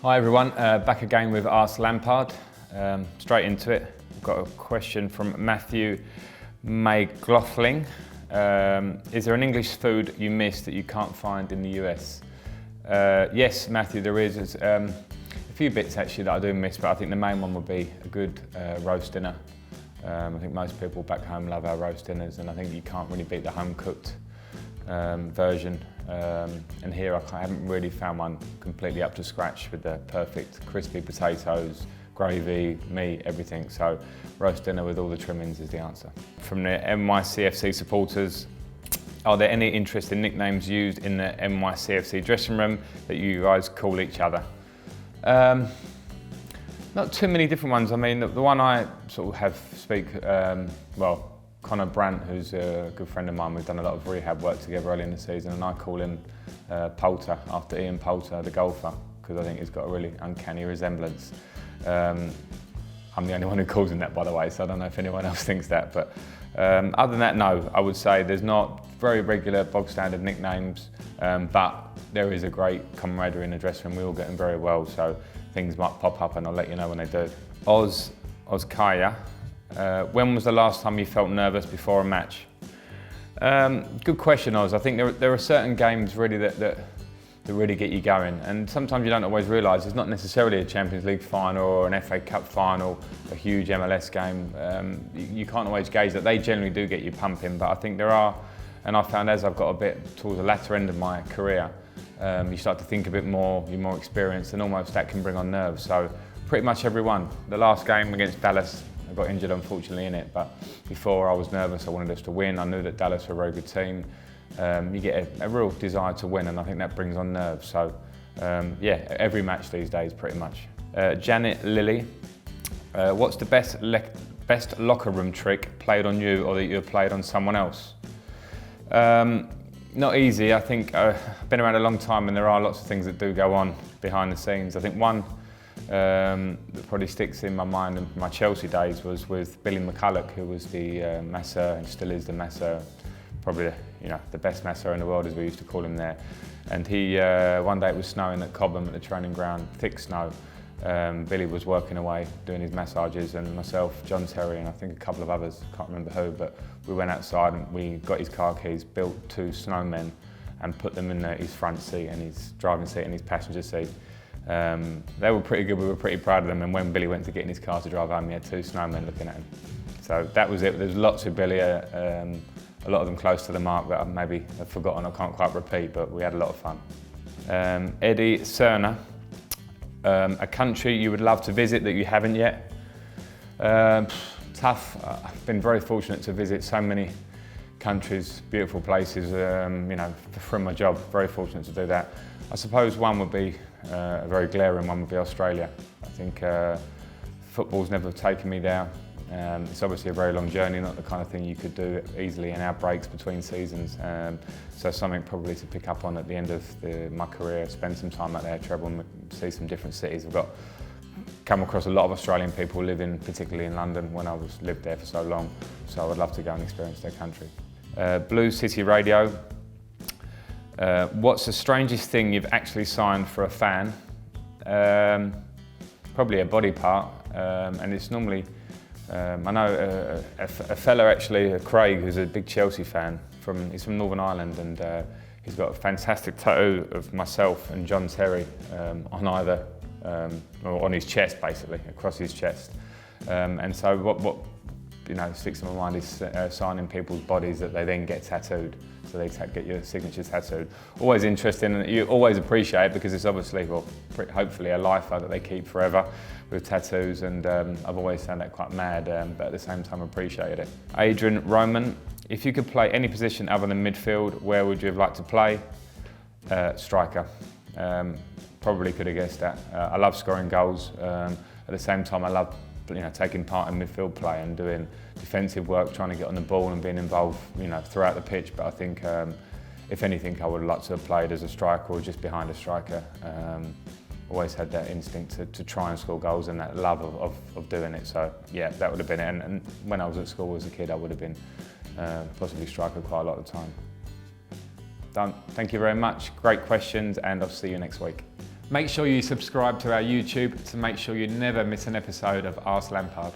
Hi everyone, back again with Ask Lampard. Straight into it. I've got a question from Matthew McLaughlin. Is there an English food you miss that you can't find in the US? Yes, Matthew, there is. There's a few bits actually that I do miss, but I think the main one would be a good roast dinner. I think most people back home love our roast dinners, and I think you can't really beat the home-cooked version. And here I haven't really found one completely up to scratch with the perfect crispy potatoes, gravy, meat, everything. So roast dinner with all the trimmings is the answer. From the NYCFC supporters, are there any interesting nicknames used in the NYCFC dressing room that you guys call each other? Not too many different ones. I mean, the one I sort of have Connor Brandt, who's a good friend of mine, we've done a lot of rehab work together early in the season, and I call him Poulter, after Ian Poulter, the golfer, because I think he's got a really uncanny resemblance. I'm the only one who calls him that, by the way, so I don't know if anyone else thinks that. But other than that, no, I would say there's not very regular, bog standard nicknames, but there is a great camaraderie in the dressing room. We all get on very well, so things might pop up and I'll let you know when they do. Ozkaya. When was the last time you felt nervous before a match? Good question, Oz. I think there are certain games really that really get you going, and sometimes you don't always realise it's not necessarily a Champions League final or an FA Cup final, a huge MLS game. You can't always gauge that. They generally do get you pumping, but I think there are, and I found as I've got a bit towards the latter end of my career, you start to think a bit more, you're more experienced, and almost that can bring on nerves. So pretty much every one. The last game against Dallas, I got injured unfortunately in it, but before I was nervous. I wanted us to win. I knew that Dallas were a very good team. You get a real desire to win, and I think that brings on nerves. So yeah, every match these days pretty much. Janet Lilly, what's the best locker room trick played on you or that you have played on someone else? Not easy. I think I've been around a long time, and there are lots of things that do go on behind the scenes. I think one that probably sticks in my mind in my Chelsea days was with Billy McCulloch, who was the masseur and still is the masseur, probably the best masseur in the world, as we used to call him there. And he one day it was snowing at Cobham at the training ground, thick snow. Billy was working away doing his massages, and myself, John Terry, and I think a couple of others, can't remember who, but we went outside and we got his car keys, built 2 snowmen and put them in his front seat and his driving seat and his passenger seat. They were pretty good, we were pretty proud of them, and when Billy went to get in his car to drive home, he had 2 snowmen looking at him. So that was it. There's lots of Billy, a lot of them close to the mark that I maybe have forgotten or can't quite repeat, but we had a lot of fun. Eddie Cerner, a country you would love to visit that you haven't yet? Tough. I've been very fortunate to visit so many countries, beautiful places, from my job, very fortunate to do that. I suppose one would be, a very glaring one would be Australia. I think football's never taken me there. It's obviously a very long journey, not the kind of thing you could do easily in our breaks between seasons. So something probably to pick up on at the end of my career, spend some time out there, travel and see some different cities. I've come across a lot of Australian people living, particularly in London, when I lived there for so long. So I would love to go and experience their country. Blue City Radio. What's the strangest thing you've actually signed for a fan? Probably a body part, and it's normally, I know a fella actually, Craig, who's a big Chelsea fan, he's from Northern Ireland, and he's got a fantastic tattoo of myself and John Terry on either, or on his chest basically, across his chest. And so what sticks in my mind is signing people's bodies that they then get tattooed. So they get your signature tattooed. Always interesting, and you always appreciate it because it's obviously, hopefully a lifer that they keep forever with tattoos, and I've always found that quite mad, but at the same time appreciated it. Adrian Roman, if you could play any position other than midfield, where would you have liked to play? Striker. Probably could have guessed that. I love scoring goals. At the same time, I love taking part in midfield play and doing defensive work, trying to get on the ball and being involved, throughout the pitch. But I think, if anything, I would have liked to have played as a striker or just behind a striker. Always had that instinct to try and score goals and that love of doing it. So yeah, that would have been it. And when I was at school as a kid, I would have been possibly striker quite a lot of the time. Done. Thank you very much. Great questions, and I'll see you next week. Make sure you subscribe to our YouTube to make sure you never miss an episode of Ask Lampard.